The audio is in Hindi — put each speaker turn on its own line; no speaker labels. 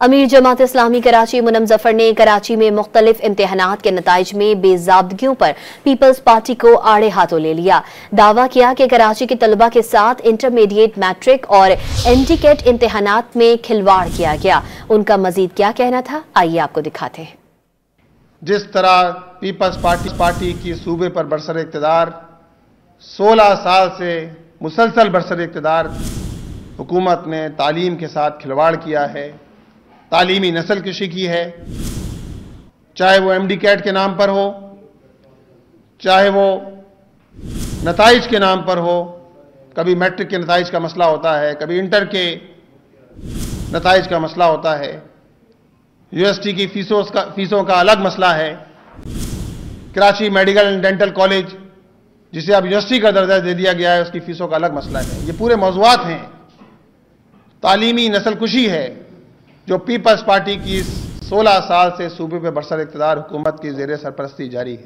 अमीर जमात इस्लामी कराची मुनम जफर ने कराची में मुख्तलिफ इम्तिहानात के नताइज में बेजाबदगियों पर पीपल्स पार्टी को आड़े हाथों ले लिया। दावा किया कि कराची के तलबा के साथ इंटरमीडिएट, मैट्रिक और एनटीकेट इम्तिहानात में खिलवाड़ किया गया। उनका मजीद क्या कहना था, आइए आपको दिखाते हैं।
जिस तरह पीपल्स पार्टी की सूबे पर बरसर इक़्तिदार 16 साल से मुसलसल बरसर इक़्तिदार हुकूमत ने तालीम के साथ खिलवाड़ किया है, तालीमी नस्ल कशी की है, चाहे वो एमडी कैट के नाम पर हो, चाहे वो नताइज के नाम पर हो। कभी मैट्रिक के नताइज का मसला होता है, कभी इंटर के नताइज का मसला होता है, यूनिवर्सिटी की फीसों का अलग मसला है। Karachi medical and dental college जिसे अब यूनिवर्सिटी का दर्जा दे दिया गया है, उसकी फीसों का अलग मसला है। ये पूरे मौज़ूआत हैं। तालीमी नस्ल कुशी है जो पीपल्स पार्टी की 16 साल से सूबे पर बरसर इक़्तिदार हुकूमत की ज़ेर सरपरस्ती जारी है।